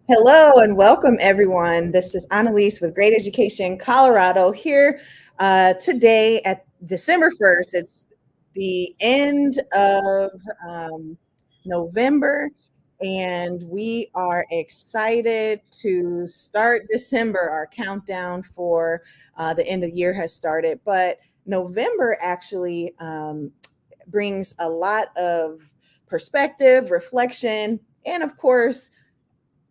Hello and welcome, everyone. This is Annalise with Great Education Colorado here today at December 1st. It's the end of November, and we are excited to start December. Our countdown for the end of the year has started, but November actually brings a lot of perspective, reflection, and of course,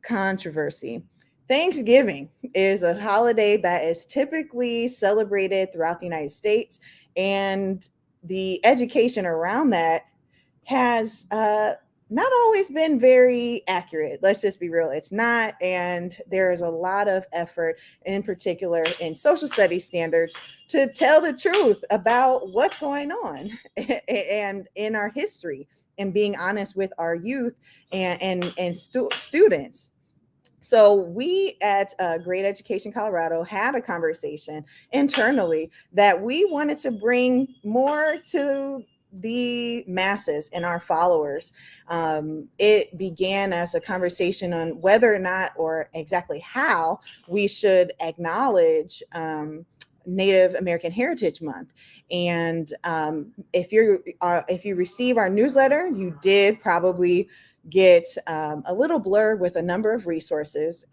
controversy. Thanksgiving is a holiday that is typically celebrated throughout the United States, and the education around that has not always been very accurate. Let's just be real. It's not. And there is a lot of effort, in particular in social studies standards, to tell the truth about what's going on and in our history and being honest with our youth and students. So we at Great Education Colorado had a conversation internally that we wanted to bring more to the masses and our followers. It began as a conversation on whether or not, or exactly how, we should acknowledge Native American Heritage Month. And if you receive our newsletter, you did probably get a little blurb with a number of resources.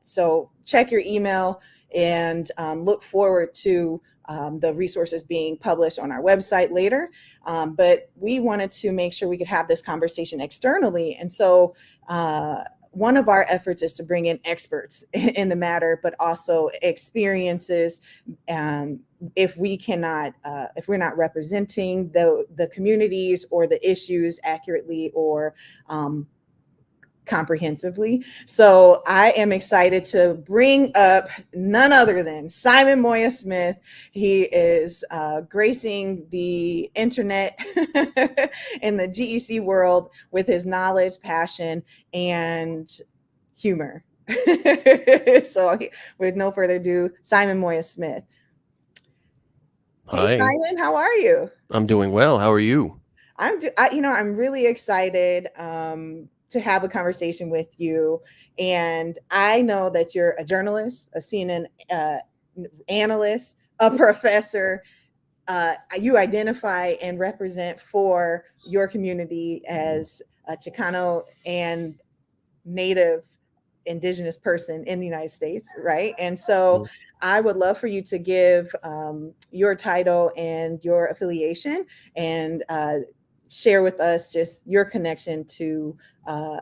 So check your email and look forward to the resources being published on our website later. But we wanted to make sure we could have this conversation externally. And so one of our efforts is to bring in experts in the matter, but also experiences. If we're not representing the communities or the issues accurately or comprehensively. So I am excited to bring up none other than Simon Moya Smith. He is gracing the internet in the GEC world with his knowledge, passion, and humor. So with no further ado, Simon Moya Smith. Hey, Hi, Simon, how are you? I'm doing well. How are you? I'm really excited to have a conversation with you. And I know that you're a journalist, a CNN analyst, a professor. You identify and represent for your community as a Chicano and Native Indigenous person in the United States, right? And so Mhm. I would love for you to give your title and your affiliation and share with us just your connection to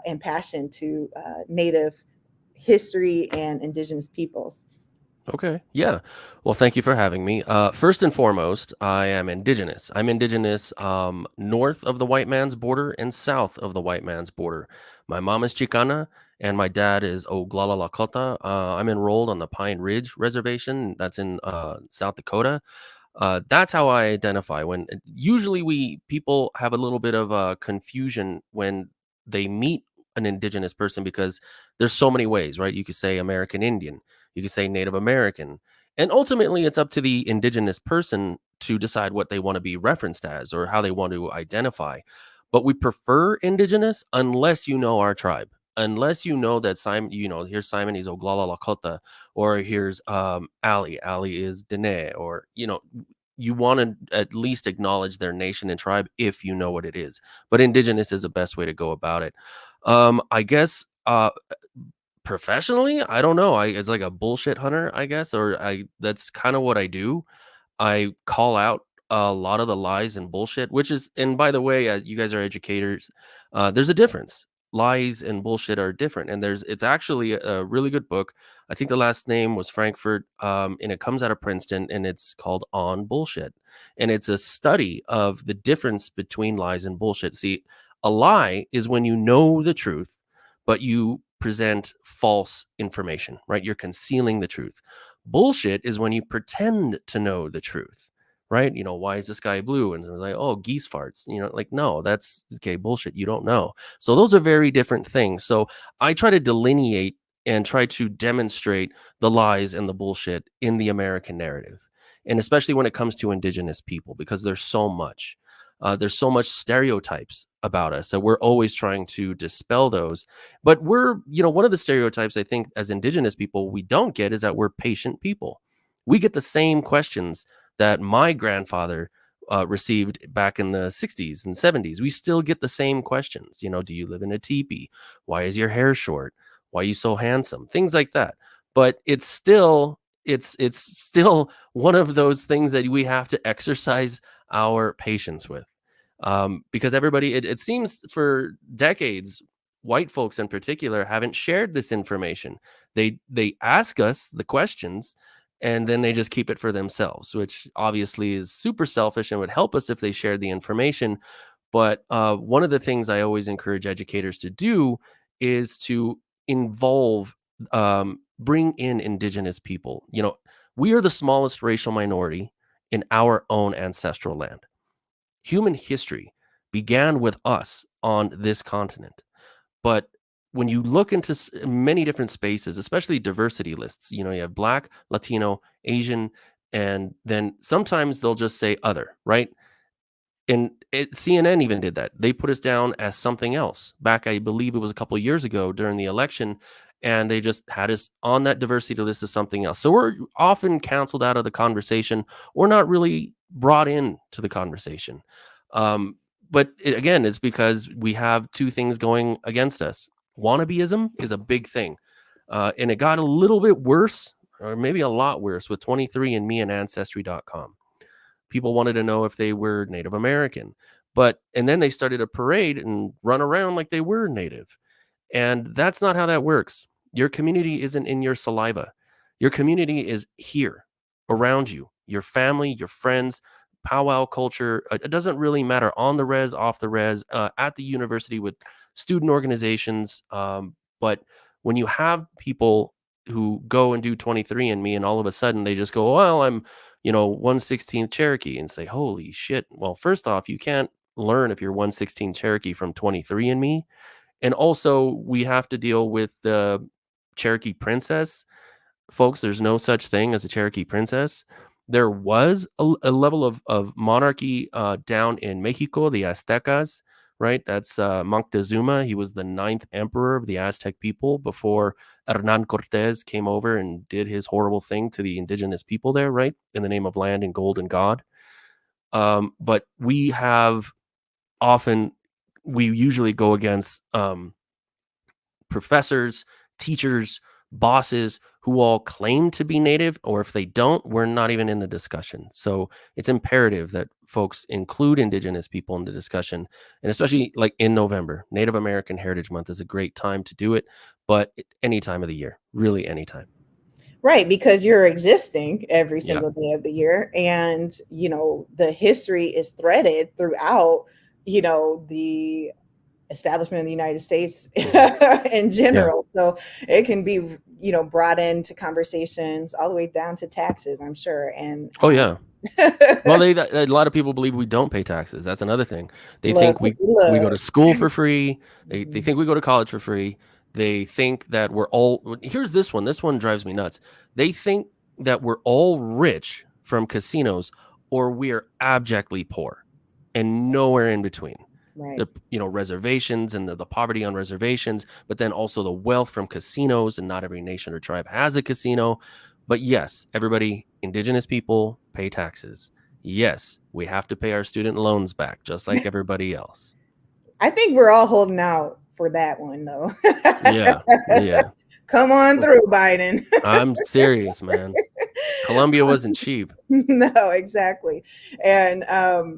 and passion to Native history and Indigenous peoples. Okay, yeah. Well, thank you for having me. First and foremost, I am Indigenous. I'm Indigenous north of the white man's border and south of the white man's border. My mom is Chicana and my dad is Oglala Lakota. I'm enrolled on the Pine Ridge Reservation. That's in South Dakota. That's how I identify. When usually we people have a little bit of confusion when they meet an indigenous person because there's so many ways, right? You could say American Indian, you could say Native American, and ultimately it's up to the indigenous person to decide what they want to be referenced as or how they want to identify. But we prefer indigenous unless you know our tribe. Unless you know that Simon, here's Simon, he's Oglala Lakota, or here's Ali. Ali is Dene, or you want to at least acknowledge their nation and tribe if you know what it is. But indigenous is the best way to go about it. I guess professionally, I don't know. It's like a bullshit hunter, I guess, or I that's kind of what I do. I call out a lot of the lies and bullshit, which is, and by the way, you guys are educators. There's a difference. Lies and bullshit are different, and it's actually a really good book. I think the last name was Frankfurt, and it comes out of Princeton, and it's called On Bullshit, and it's a study of the difference between lies and bullshit. See, a lie is when you know the truth, but you present false information, right? You're concealing the truth. Bullshit is when you pretend to know the truth, right? Why is the sky blue? And they're like, oh, geese farts. Like, no, that's okay, bullshit. You don't know. So those are very different things. So I try to delineate and try to demonstrate the lies and the bullshit in the American narrative. And especially when it comes to indigenous people, because there's so much. There's so much stereotypes about us, so we're always trying to dispel those. But one of the stereotypes I think as Indigenous people we don't get is that we're patient people. We get the same questions that my grandfather received back in the 60s and 70s. We still get the same questions. Do you live in a teepee? Why is your hair short? Why are you so handsome? Things like that. But it's still one of those things that we have to exercise our patience with, because everybody, it seems for decades, white folks in particular haven't shared this information. They ask us the questions and then they just keep it for themselves, which obviously is super selfish and would help us if they shared the information. But one of the things I always encourage educators to do is to involve, bring in Indigenous people. We are the smallest racial minority in our own ancestral land. Human history began with us on this continent. But when you look into many different spaces, especially diversity lists, you have Black, Latino, Asian, and then sometimes they'll just say other, right? And CNN even did that. They put us down as something else back, I believe it was a couple of years ago during the election, and they just had us on that diversity list as something else. So we're often canceled out of the conversation. We're not really brought in to the conversation. But again, it's because we have two things going against us. Wannabeism is a big thing. And it got a little bit worse, or maybe a lot worse, with 23andMe and Ancestry.com. People wanted to know if they were Native American. And then they started a parade and run around like they were Native. And that's not how that works. Your community isn't in your saliva. Your community is here around you, your family, your friends, powwow culture. It doesn't really matter on the res, off the res, at the university with student organizations. But when you have people who go and do 23andMe and all of a sudden they just go, well, I'm 1/16th Cherokee, and say, holy shit. Well, first off, you can't learn if you're 1/16 Cherokee from 23andMe. And also we have to deal with the Cherokee princess. Folks, there's no such thing as a Cherokee princess. There was a level of monarchy down in Mexico, the Aztecas, right? That's Moctezuma. He was the 9th emperor of the Aztec people before Hernan Cortez came over and did his horrible thing to the indigenous people there, right? In the name of land and gold and God. But we usually go against professors, teachers, bosses who all claim to be Native, or if they don't, we're not even in the discussion. So it's imperative that folks include Indigenous people in the discussion, and especially like in November. Native American Heritage Month is a great time to do it, but any time of the year, really any time. Right, because you're existing every Yeah. single day of the year, and the history is threaded throughout the establishment of the United States in general. So it can be brought into conversations all the way down to taxes, I'm sure. And Oh yeah. Well, a lot of people believe we don't pay taxes. That's another thing. They think we go to school for free. They think we go to college for free. They think that we're all. Here's this one. This one drives me nuts. They think that we're all rich from casinos, or we are abjectly poor, and nowhere in between. Right. The reservations and the poverty on reservations, but then also the wealth from casinos, and not every nation or tribe has a casino. But yes, everybody, Indigenous people pay taxes. Yes, we have to pay our student loans back, just like everybody else. I think we're all holding out for that one, though. Yeah. Come on through, Biden. I'm serious, man. Columbia wasn't cheap. No, exactly. And,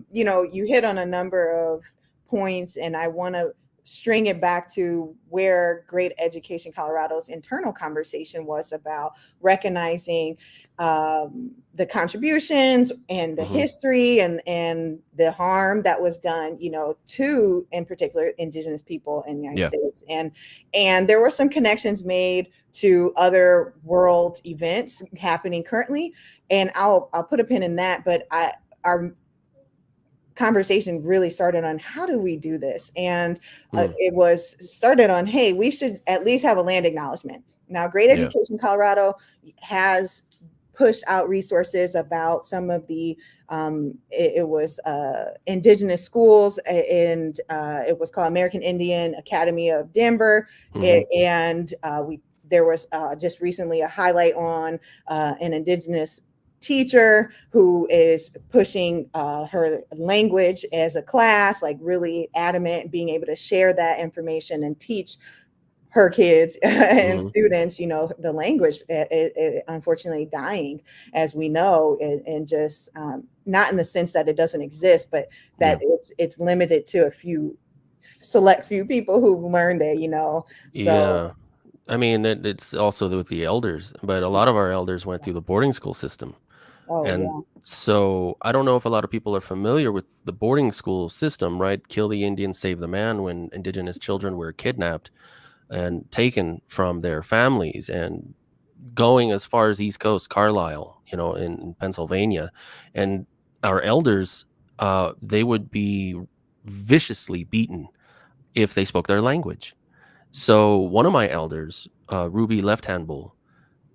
you hit on a number of points, and I want to string it back to where Great Education Colorado's internal conversation was about recognizing the contributions and the history and the harm that was done, to, in particular, Indigenous people in the United States. And there were some connections made to other world events happening currently. And I'll put a pin in that, but our conversation really started on how do we do this? And it was started on, hey, we should at least have a land acknowledgement. Now, Great Education Colorado has pushed out resources about some of the it was indigenous schools, and it was called American Indian Academy of Denver. Mhm. And we there was just recently a highlight on an indigenous teacher who is pushing her language as a class, like really adamant, being able to share that information and teach her kids and Mhm. students, the language unfortunately dying, as we know, and just not in the sense that it doesn't exist, but that Yeah. it's limited to a select few people who learned it, so. Yeah. I mean, it's also with the elders, but a lot of our elders went through the boarding school system. Oh And yeah. so I don't know if a lot of people are familiar with the boarding school system, right? Kill the Indian, save the man, when indigenous children were kidnapped and taken from their families and going as far as East Coast, Carlisle, in Pennsylvania. And our elders, they would be viciously beaten if they spoke their language. So one of my elders, Ruby Left Hand Bull,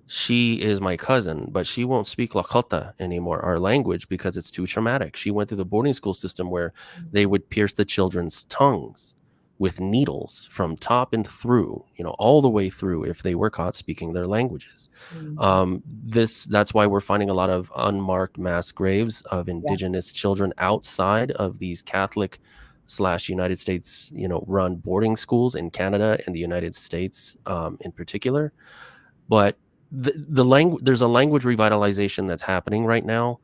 she is my cousin, but she won't speak Lakota anymore, our language, because it's too traumatic. She went through the boarding school system where they would pierce the children's tongues with needles from top and through, all the way through if they were caught speaking their languages. Mhm. That's why we're finding a lot of unmarked mass graves of Yeah. indigenous children outside of these Catholic / United States, run boarding schools in Canada and the United States, in particular. But the language there's a language revitalization that's happening right now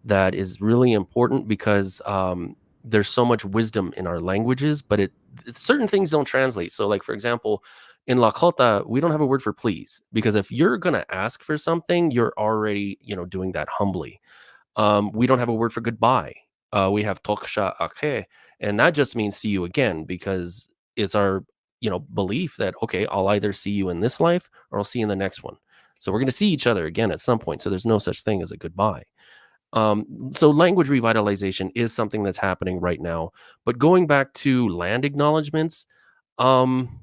that is really important because there's so much wisdom in our languages, but certain things don't translate. So, like for example, in Lakota, we don't have a word for please, because if you're gonna ask for something, you're already doing that humbly. We don't have a word for goodbye. We have toksha ake, and that just means see you again, because it's our belief that, okay, I'll either see you in this life or I'll see you in the next one. So we're going to see each other again at some point. So there's no such thing as a goodbye. So language revitalization is something that's happening right now. But going back to land acknowledgements, um,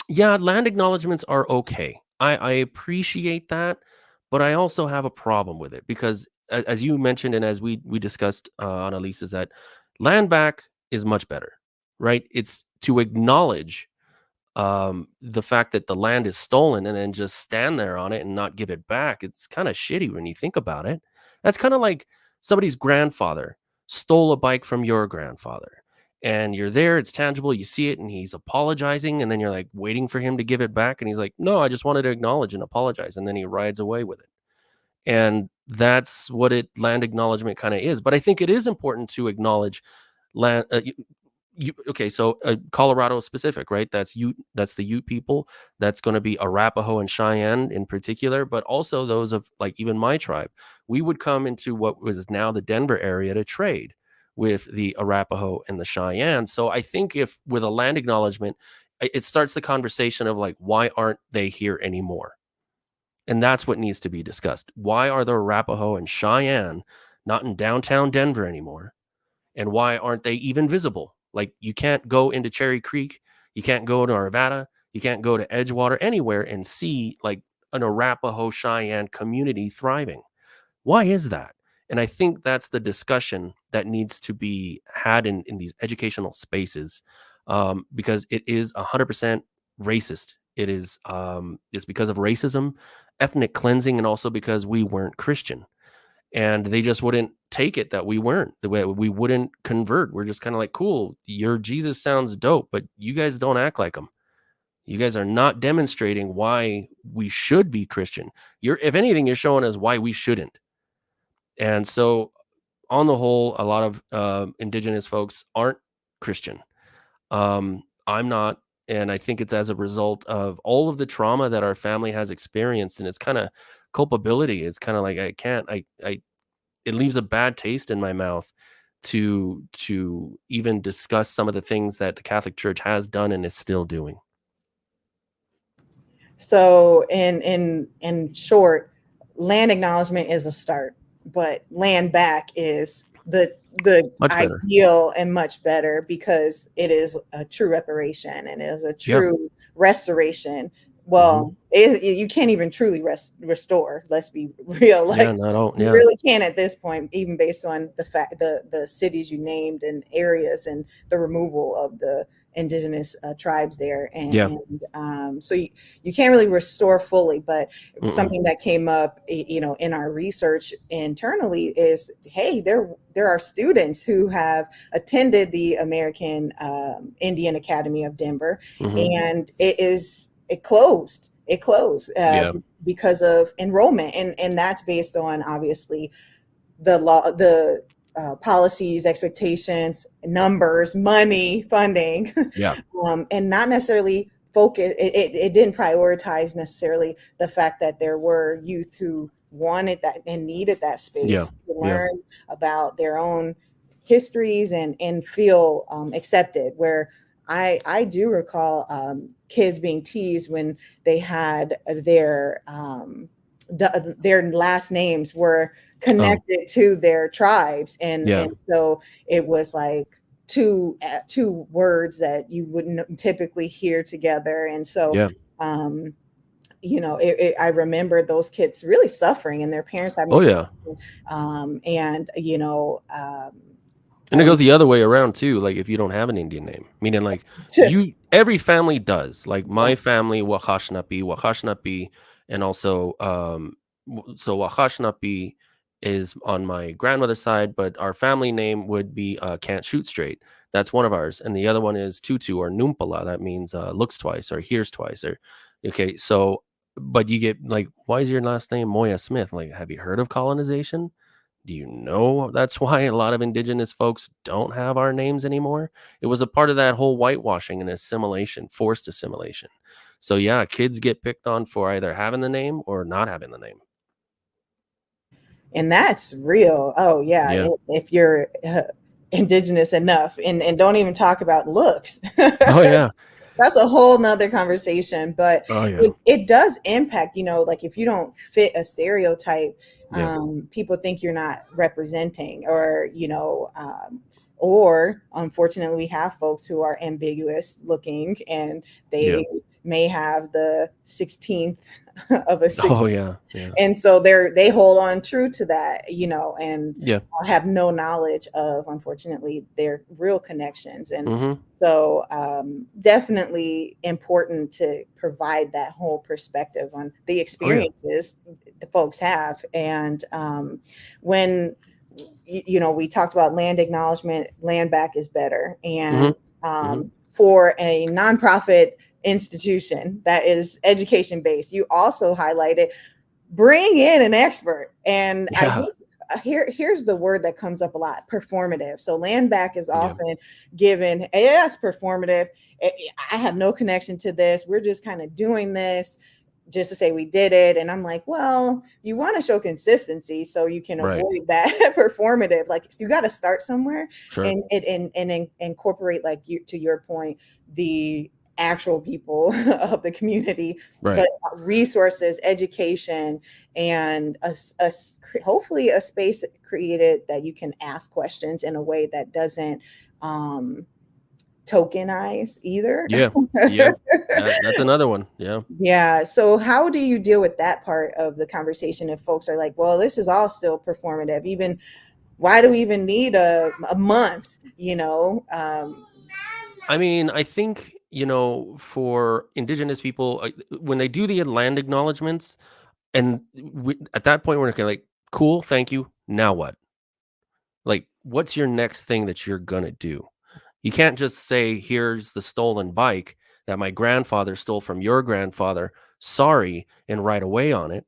yeah, land acknowledgements are okay. I appreciate that, but I also have a problem with it because, as you mentioned and as we discussed, Annalise, is that land back is much better, right? It's to acknowledge the fact that the land is stolen and then just stand there on it and not give it back. It's kind of shitty when you think about it. That's kind of like somebody's grandfather stole a bike from your grandfather, and you're there, it's tangible, you see it, and he's apologizing, and then you're like waiting for him to give it back, and he's like, no, I just wanted to acknowledge and apologize, and then he rides away with it. And that's what land acknowledgement kind of is. But I think it is important to acknowledge land. Okay, so Colorado specific, right? That's the Ute people. That's going to be Arapaho and Cheyenne in particular, but also those of, like, even my tribe. We would come into what was now the Denver area to trade with the Arapaho and the Cheyenne. So I think if with a land acknowledgement, it starts the conversation of like, why aren't they here anymore? And that's what needs to be discussed. Why are the Arapaho and Cheyenne not in downtown Denver anymore? And why aren't they even visible? Like, you can't go into Cherry Creek, you can't go to Arvada, you can't go to Edgewater, anywhere and see like an Arapaho Cheyenne community thriving. Why is that? And I think that's the discussion that needs to be had in these educational spaces, because it is 100% racist. It is it's because of racism, ethnic cleansing, and also because we weren't Christian, and they just wouldn't take it that we weren't, the way we wouldn't convert. We're just kind of like, cool, your Jesus sounds dope, but you guys don't act like him. You guys are not demonstrating why we should be Christian. If anything, you're showing us why we shouldn't. And so, on the whole, a lot of indigenous folks aren't Christian. I'm not. And I think it's as a result of all of the trauma that our family has experienced. And it's kind of culpability. It's kind of like, it leaves a bad taste in my mouth to even discuss some of the things that the Catholic Church has done and is still doing. So in short, land acknowledgement is a start, but land back is the Much better. ideal and much better, because it is a true reparation and is a Yeah. true restoration, Well, you can't even truly restore. Let's be real. Yeah, Like not all. you Yeah, really can't at this point, even based on the fact the cities you named and areas and the removal of the indigenous tribes there, yeah. so you can't really restore fully. But Mm-mm. something that came up, in our research internally is, hey, there are students who have attended the American Indian Academy of Denver, Hmm. and it closed Yeah. because of enrollment, and that's based on obviously the law, the policies, expectations, numbers, money, funding, Yeah. and not necessarily focus. It didn't prioritize necessarily the fact that there were youth who wanted that and needed that Yeah. space to Yeah. learn about their own histories and feel accepted. Where I do recall kids being teased when they had their last names were Oh, connected to their tribes, yeah. and so it was like two words that you wouldn't typically hear together, and so Yeah. um I remember those kids really suffering and their parents having Oh, to yeah. and And it I goes the other way around too, like, if you don't have an Indian name, meaning, like, you every family does, like, yeah, my family, Wakashnapi, and also, so Wakashnapi is on my grandmother's side, but our family name would be, Can't Shoot Straight. That's one of ours, and the other one is Tutu or Numpala, that means, looks twice or hears twice or okay, so but you get, like, "Why is your last name Moya Smith?" Like, "Have you heard of colonization? Do you know that's why a lot of indigenous folks don't have our names anymore? It was a part of that whole whitewashing and assimilation, forced assimilation. So yeah, kids get picked on for either having the name or not having the name. and that's real. Oh yeah, Yeah. if you're indigenous enough, and don't even talk about looks. Oh yeah. That's a whole nother conversation, but Oh yeah. it does impact, like if you don't fit a stereotype, Yeah. people think you're not representing, or unfortunately we have folks who are ambiguous looking, and Yeah. they may have the 16th of a Oh 6, yeah. Yeah. and so they hold on true to that, and Yeah. have no knowledge of, unfortunately, their real connections. And Mhm. so definitely important to provide that whole perspective on the Oh yeah. experiences the folks have. And when we talked about land acknowledgement, land back is better. And Mhm. Mhm. for a nonprofit institution that is education based, you also highlighted bring in an expert. And I Yeah. guess here's the word that comes up a lot: performative. So land back is Yeah. often given, yeah, it's performative. I have no connection to this. We're just kind of doing this just to say we did it. And I'm like, well, you want to show consistency so you can Right. avoid that performative. Like, so you got to start somewhere, Sure. and incorporate, like, you, to your point, the actual people of the community, Right. but resources, education, and hopefully a space created that you can ask questions in a way that doesn't um, tokenize either. Yeah. Yeah. That's another one. Yeah. Yeah. So how do you deal with that part of the conversation if folks are like, well, this is all still performative? Even why do we even need a month? I mean, I think, for indigenous people, when they do the land acknowledgments, and at that point, we're okay, like, cool, thank you. Now what? Like, what's your next thing that you're gonna do? You can't just say, here's the stolen bike that my grandfather stole from your grandfather. Sorry, and write away on it.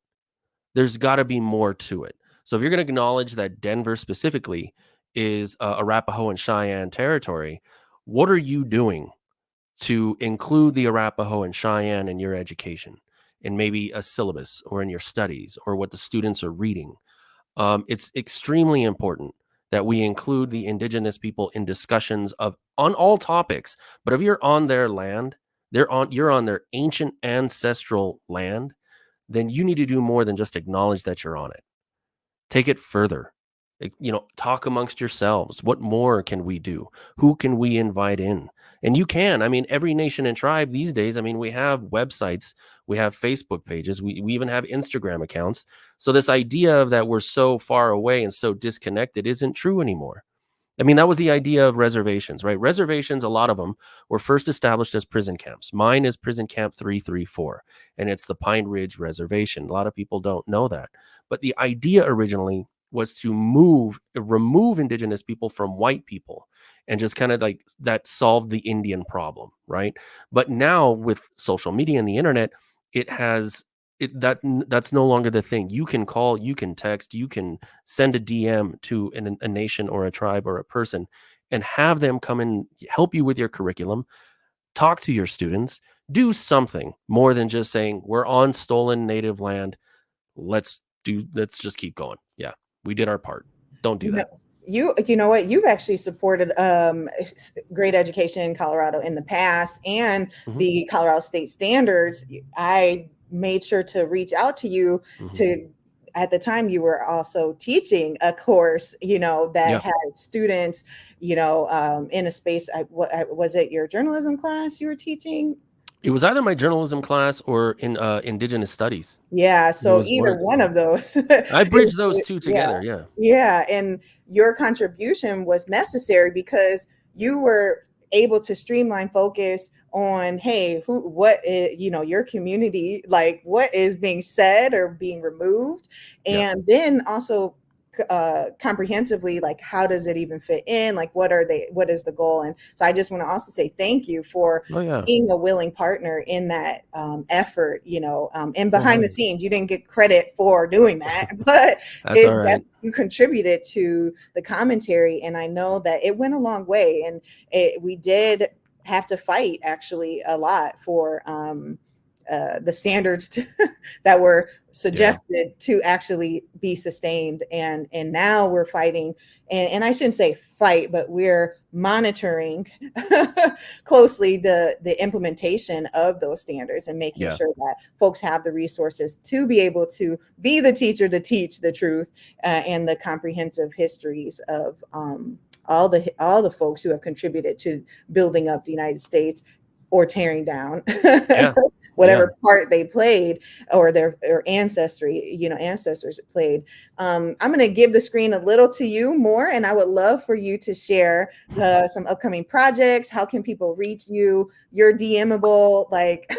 There's got to be more to it. So if you're going to acknowledge that Denver specifically is Arapaho and Cheyenne territory, what are you doing to include the Arapaho and Cheyenne in your education, in maybe a syllabus or in your studies or what the students are reading? It's extremely important that we include the indigenous people in discussions of on all topics. But if you're on their land, you're on their ancient ancestral land, then you need to do more than just acknowledge that you're on it. Take it further. Talk amongst yourselves. What more can we do? Who can we invite in? And you can. I mean, every nation and tribe these days, I mean, we have websites, we have Facebook pages, we even have Instagram accounts. So this idea of that we're so far away and so disconnected isn't true anymore. I mean, that was the idea of reservations, right? Reservations, a lot of them were first established as prison camps. Mine is Prison Camp 334, and it's the Pine Ridge Reservation. A lot of people don't know that. But the idea originally was to remove indigenous people from white people and just kind of like that solved the Indian problem, right? But now with social media and the internet, it has that's no longer the thing. You can call, you can text, you can send a DM to a nation or a tribe or a person and have them come and help you with your curriculum, talk to your students, do something more than just saying we're on stolen native land. Let's just keep going. Yeah, we did our part. Don't do No, that. you know what? You've actually supported great education in Colorado in the past, and Hmm. the Colorado state standards. I made sure to reach out to you Hmm. to. At the time, you were also teaching a course, that Yeah, had students, in a space. Was it your journalism class you were teaching? it was either my journalism class or in indigenous studies. Yeah, It so was one either of one of those I bridged those is two yeah. together. Yeah. Yeah, and your contribution was necessary because you were able to streamline focus on, hey, what is, your community, like what is being said or being removed, Yeah. and then also comprehensively, like how does it even fit in, like what is the goal. And so I just want to also say thank you for Oh yeah. being a willing partner in that effort, and Oh behind the hey, scenes, you didn't get credit for doing that, but that's all right. you contributed to the commentary. And I know that it went a long way. And we did have to fight actually a lot for the standards that were Yeah. suggested to actually be sustained. And now we're fighting, and I shouldn't say fight, but we're monitoring closely the implementation of those standards and making Yeah. sure that folks have the resources to be able to be the teacher to teach the truth, and the comprehensive histories of all the folks who have contributed to building up the United States or tearing down Yeah. Yeah. whatever part they played, or their ancestors played. I'm going to give the screen a little to you more, and I would love for you to share some upcoming projects. How can people reach you? You're DMable, like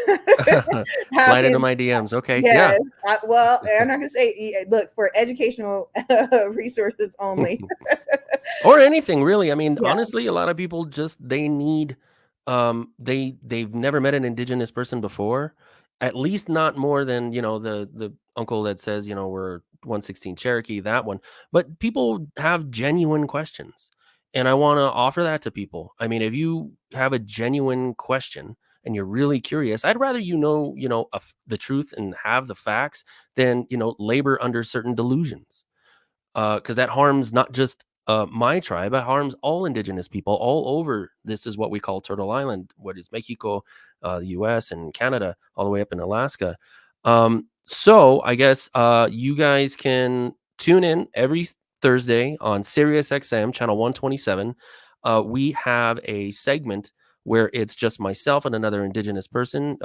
how Slide into can my DMs. Okay. Yeah. yes. Well, I'm not going to say, look, for educational resources only. Or anything really. I mean, Yeah. honestly, a lot of people just they need they've never met an indigenous person before. At least not more than, the uncle that says, we're 116 Cherokee, that one. But people have genuine questions. And I want to offer that to people. I mean, if you have a genuine question and you're really curious, I'd rather the truth and have the facts than, labor under certain delusions, because that harms not just my tribe, it harms all indigenous people all over. This is what we call Turtle Island, what is Mexico, the US and Canada, all the way up in Alaska. So I guess you guys can tune in every Thursday on Sirius XM, channel 127. We have a segment where it's just myself and another indigenous person,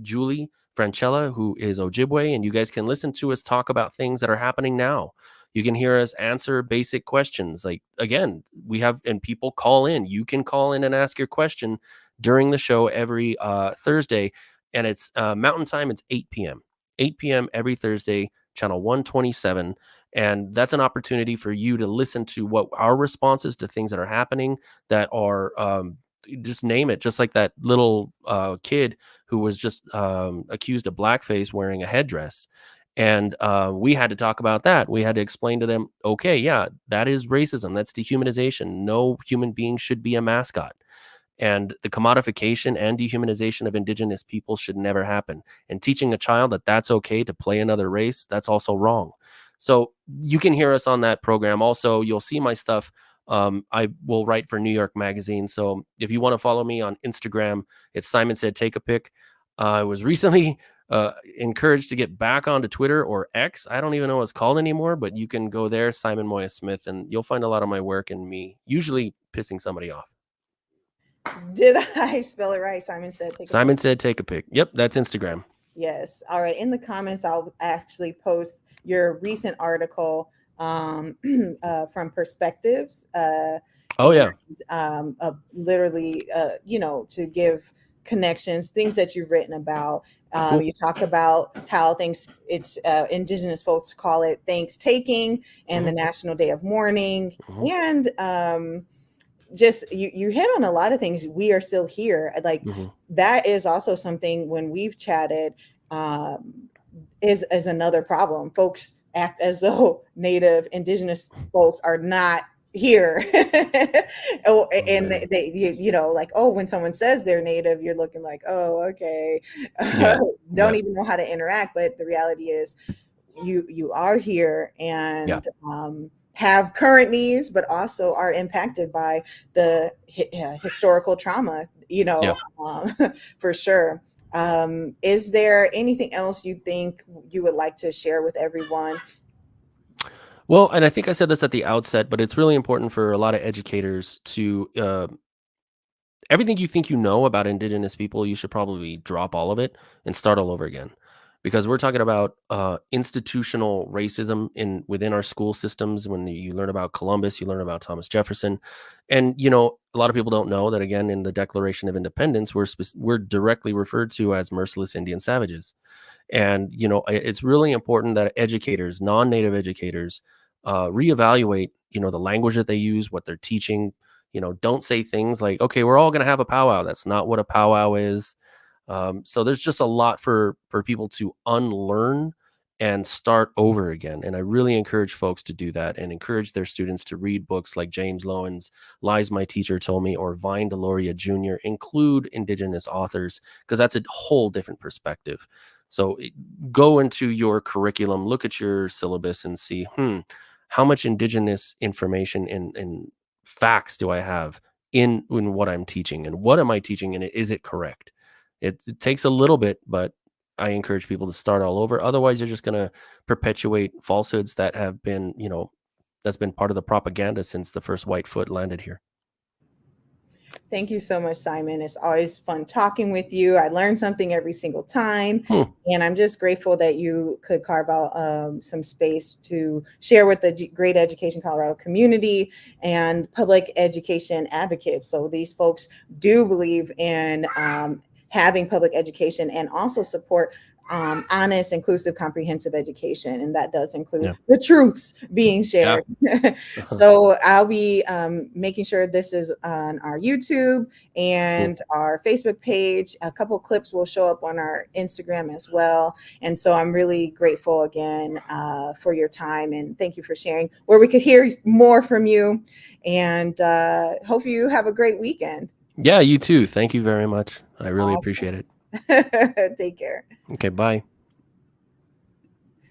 Julie Franchella, who is Ojibwe, and you guys can listen to us talk about things that are happening now. You can hear us answer basic questions. Like, again, we have, and people call in. You can call in and ask your question during the show every Thursday. And it's Mountain Time, it's 8 p.m. 8 p.m. every Thursday, channel 127. And that's an opportunity for you to listen to what our responses to things that are happening that are, just name it, just like that little kid who was just accused of blackface wearing a headdress. And we had to talk about that. We had to explain to them, okay, yeah, that is racism. That's dehumanization. No human being should be a mascot. And the commodification and dehumanization of indigenous people should never happen. And teaching a child that that's okay to play another race, that's also wrong. So you can hear us on that program. Also, you'll see my stuff. I will write for New York Magazine. So if you want to follow me on Instagram, it's Simon Said Take a Pic. I was recently encouraged to get back onto Twitter or X. I don't even know what it's called anymore, but you can go there, Simon Moya Smith, and you'll find a lot of my work and me usually pissing somebody off. Did I spell it right? Simon said, take a Simon pic. said, take a pic. Yep, that's Instagram. Yes. All right. In the comments, I'll actually post your recent article from Perspectives. Oh, And yeah. literally, to give connections, things that you've written about. Cool. You talk about how Indigenous folks call it Thanks-taking and the National Day of Mourning. And just you hit on a lot of things. We are still here. Like that is also something when we've chatted, is another problem. Folks act as though Native Indigenous folks are not here. Oh, and like, oh, when someone says they're Native, you're looking like, oh, okay. Yeah. Don't even know how to interact. But the reality is you are here and have current needs, but also are impacted by the historical trauma, for sure. Is there anything else you think you would like to share with everyone? Well, and I think I said this at the outset, but it's really important for a lot of educators to everything you think you know about Indigenous people, you should probably drop all of it and start all over again. Because we're talking about institutional racism within our school systems. When you learn about Columbus, you learn about Thomas Jefferson, and a lot of people don't know that. Again, in the Declaration of Independence, we're directly referred to as merciless Indian savages. And it's really important that educators, non-native educators, reevaluate the language that they use, what they're teaching. Don't say things like, okay, we're all going to have a powwow. That's not what a powwow is. So there's just a lot for people to unlearn and start over again. And I really encourage folks to do that and encourage their students to read books like James Lowen's Lies My Teacher Told Me or Vine Deloria Jr. Include Indigenous authors, because that's a whole different perspective. So go into your curriculum, look at your syllabus and see, how much Indigenous information and facts do I have in what I'm teaching, and what am I teaching, and is it correct? It takes a little bit, but I encourage people to start all over. Otherwise, you're just going to perpetuate falsehoods that have been, that's been part of the propaganda since the first white foot landed here. Thank you so much, Simon. It's always fun talking with you. I learn something every single time. And I'm just grateful that you could carve out some space to share with the Great Education Colorado community and public education advocates. So these folks do believe in having public education and also support honest, inclusive, comprehensive education. And that does include the truths being shared. So I'll be making sure this is on our YouTube and our Facebook page. A couple clips will show up on our Instagram as well. And so I'm really grateful again for your time, and thank you for sharing where we could hear more from you, and hope you have a great weekend. Yeah, you too. Thank you very much. I really appreciate it. Take care. Okay, bye.